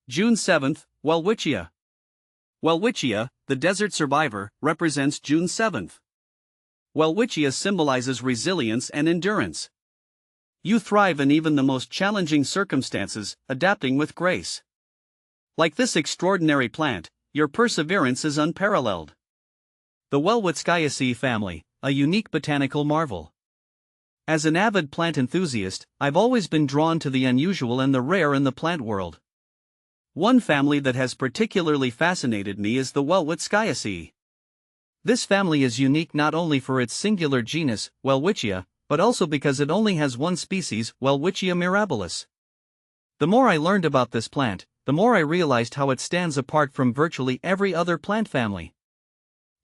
June 7, Welwitschia. Welwitschia, the desert survivor, represents June 7. Welwitschia symbolizes resilience and endurance. You thrive in even the most challenging circumstances, adapting with grace. Like this extraordinary plant, your perseverance is unparalleled. The Welwitschiaceae family, a unique botanical marvel. As an avid plant enthusiast, I've always been drawn to the unusual and the rare in the plant world. One family that has particularly fascinated me is the Welwitschiaceae. This family is unique not only for its singular genus, Welwitschia, but also because it only has one species, Welwitschia mirabilis. The more I learned about this plant, the more I realized how it stands apart from virtually every other plant family.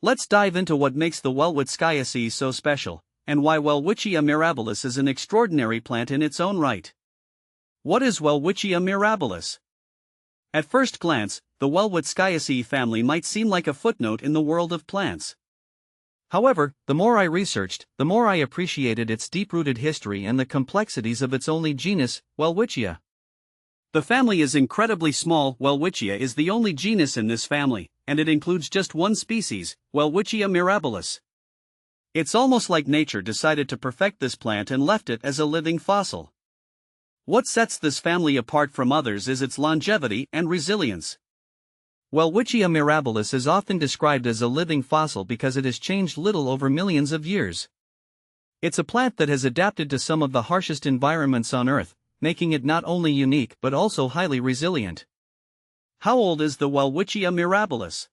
Let's dive into what makes the Welwitschiaceae so special, and why Welwitschia mirabilis is an extraordinary plant in its own right. What is Welwitschia mirabilis? At first glance, the Welwitschiaceae family might seem like a footnote in the world of plants. However, the more I researched, the more I appreciated its deep-rooted history and the complexities of its only genus, Welwitschia. The family is incredibly small. Welwitschia is the only genus in this family, and it includes just one species, Welwitschia mirabilis. It's almost like nature decided to perfect this plant and left it as a living fossil. What sets this family apart from others is its longevity and resilience. Welwitschia mirabilis is often described as a living fossil because it has changed little over millions of years. It's a plant that has adapted to some of the harshest environments on Earth, making it not only unique but also highly resilient. How old is the Welwitschia mirabilis?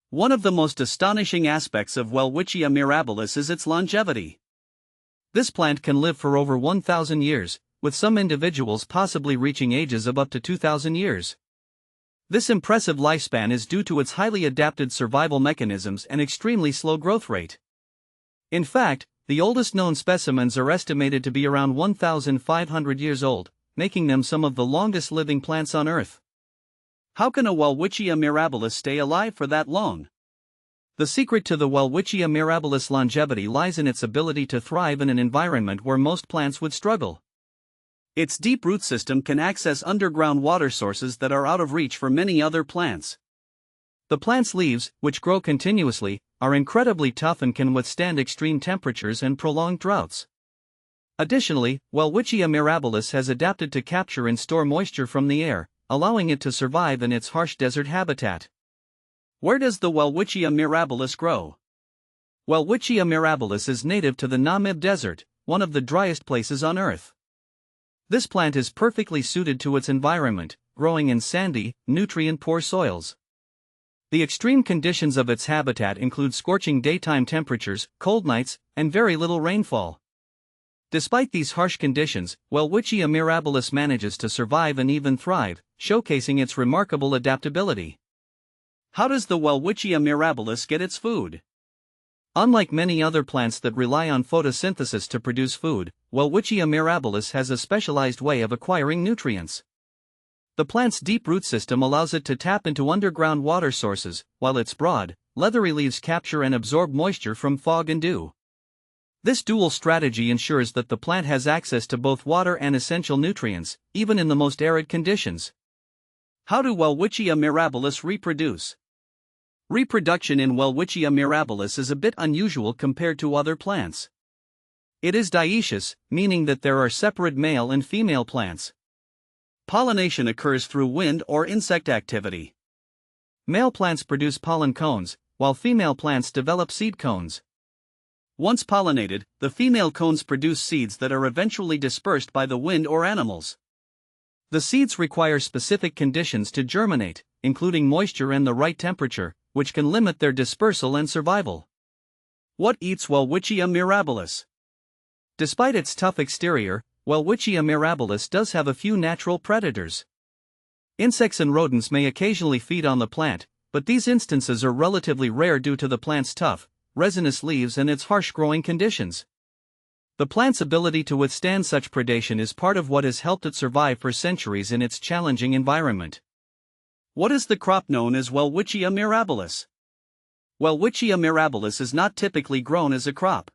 One of the most astonishing aspects of Welwitschia mirabilis is its longevity. This plant can live for over 1,000 years, with some individuals possibly reaching ages of up to 2,000 years. This impressive lifespan is due to its highly adapted survival mechanisms and extremely slow growth rate. In fact, the oldest known specimens are estimated to be around 1,500 years old, making them some of the longest living plants on Earth. How can a Welwitschia mirabilis stay alive for that long? The secret to the Welwitschia mirabilis longevity lies in its ability to thrive in an environment where most plants would struggle. Its deep root system can access underground water sources that are out of reach for many other plants. The plant's leaves, which grow continuously, are incredibly tough and can withstand extreme temperatures and prolonged droughts. Additionally, Welwitschia mirabilis has adapted to capture and store moisture from the air, allowing it to survive in its harsh desert habitat. Where does the Welwitschia mirabilis grow? Welwitschia mirabilis is native to the Namib Desert, one of the driest places on Earth. This plant is perfectly suited to its environment, growing in sandy, nutrient-poor soils. The extreme conditions of its habitat include scorching daytime temperatures, cold nights, and very little rainfall. Despite these harsh conditions, Welwitschia mirabilis manages to survive and even thrive, showcasing its remarkable adaptability. How does the Welwitschia mirabilis get its food? Unlike many other plants that rely on photosynthesis to produce food, Welwitschia mirabilis has a specialized way of acquiring nutrients. The plant's deep root system allows it to tap into underground water sources, while its broad, leathery leaves capture and absorb moisture from fog and dew. This dual strategy ensures that the plant has access to both water and essential nutrients, even in the most arid conditions. How do Welwitschia mirabilis reproduce? Reproduction in Welwitschia mirabilis is a bit unusual compared to other plants. It is dioecious, meaning that there are separate male and female plants. Pollination occurs through wind or insect activity. Male plants produce pollen cones, while female plants develop seed cones. Once pollinated, the female cones produce seeds that are eventually dispersed by the wind or animals. The seeds require specific conditions to germinate, including moisture and the right temperature, which can limit their dispersal and survival. What eats Welwitschia mirabilis? Despite its tough exterior, Welwitschia mirabilis does have a few natural predators. Insects and rodents may occasionally feed on the plant, but these instances are relatively rare due to the plant's tough, resinous leaves and its harsh growing conditions. The plant's ability to withstand such predation is part of what has helped it survive for centuries in its challenging environment. What is the crop known as Welwitschia mirabilis? Welwitschia mirabilis is not typically grown as a crop.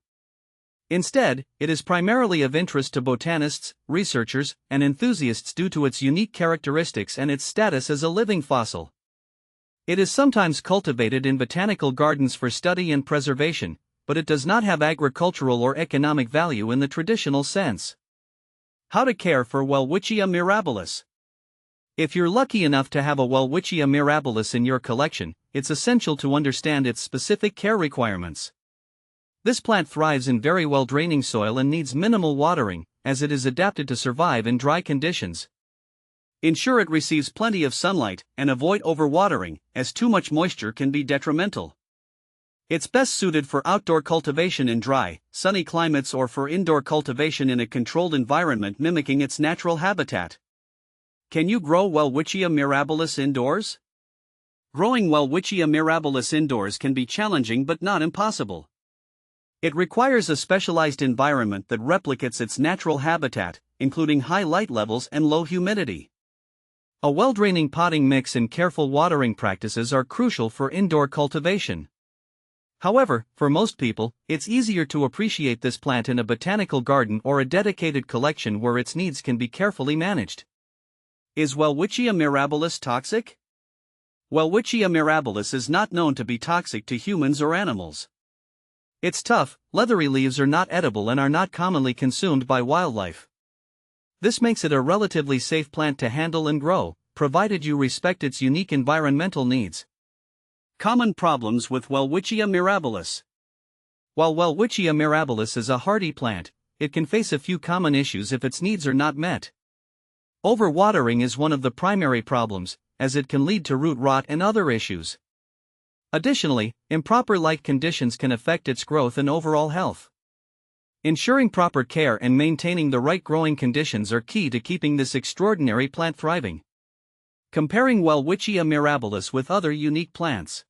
Instead, it is primarily of interest to botanists, researchers, and enthusiasts due to its unique characteristics and its status as a living fossil. It is sometimes cultivated in botanical gardens for study and preservation, but it does not have agricultural or economic value in the traditional sense. How to care for Welwitschia mirabilis. If you're lucky enough to have a Welwitschia mirabilis in your collection, it's essential to understand its specific care requirements. This plant thrives in very well-draining soil and needs minimal watering, as it is adapted to survive in dry conditions. Ensure it receives plenty of sunlight, and avoid overwatering, as too much moisture can be detrimental. It's best suited for outdoor cultivation in dry, sunny climates or for indoor cultivation in a controlled environment mimicking its natural habitat. Can you grow Welwitschia mirabilis indoors? Growing Welwitschia mirabilis indoors can be challenging but not impossible. It requires a specialized environment that replicates its natural habitat, including high light levels and low humidity. A well-draining potting mix and careful watering practices are crucial for indoor cultivation. However, for most people, it's easier to appreciate this plant in a botanical garden or a dedicated collection where its needs can be carefully managed. Is Welwitschia mirabilis toxic? Welwitschia mirabilis is not known to be toxic to humans or animals. Its tough, leathery leaves are not edible and are not commonly consumed by wildlife. This makes it a relatively safe plant to handle and grow, provided you respect its unique environmental needs. Common problems with Welwitschia mirabilis. While Welwitschia mirabilis is a hardy plant, it can face a few common issues if its needs are not met. Overwatering is one of the primary problems, as it can lead to root rot and other issues. Additionally, improper light conditions can affect its growth and overall health. Ensuring proper care and maintaining the right growing conditions are key to keeping this extraordinary plant thriving. Comparing Welwitschia mirabilis with other unique plants.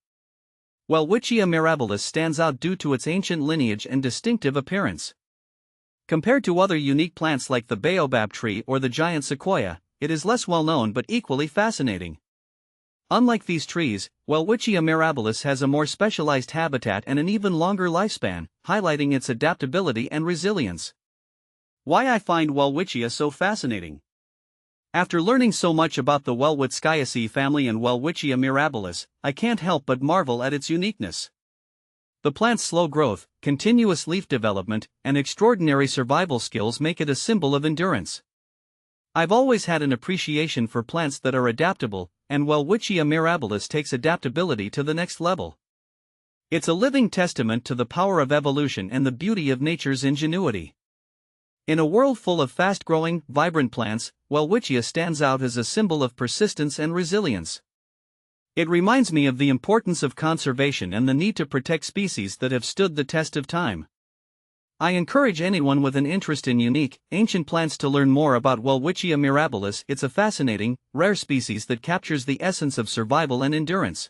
Welwitschia mirabilis stands out due to its ancient lineage and distinctive appearance. Compared to other unique plants like the baobab tree or the giant sequoia, it is less well known but equally fascinating. Unlike these trees, Welwitschia mirabilis has a more specialized habitat and an even longer lifespan, highlighting its adaptability and resilience. Why I find Welwitschia so fascinating. After learning so much about the Welwitschiaceae family and Welwitschia mirabilis, I can't help but marvel at its uniqueness. The plant's slow growth, continuous leaf development, and extraordinary survival skills make it a symbol of endurance. I've always had an appreciation for plants that are adaptable, and Welwitschia mirabilis takes adaptability to the next level. It's a living testament to the power of evolution and the beauty of nature's ingenuity. In a world full of fast-growing, vibrant plants, Welwitschia stands out as a symbol of persistence and resilience. It reminds me of the importance of conservation and the need to protect species that have stood the test of time. I encourage anyone with an interest in unique, ancient plants to learn more about Welwitschia mirabilis. It's a fascinating, rare species that captures the essence of survival and endurance.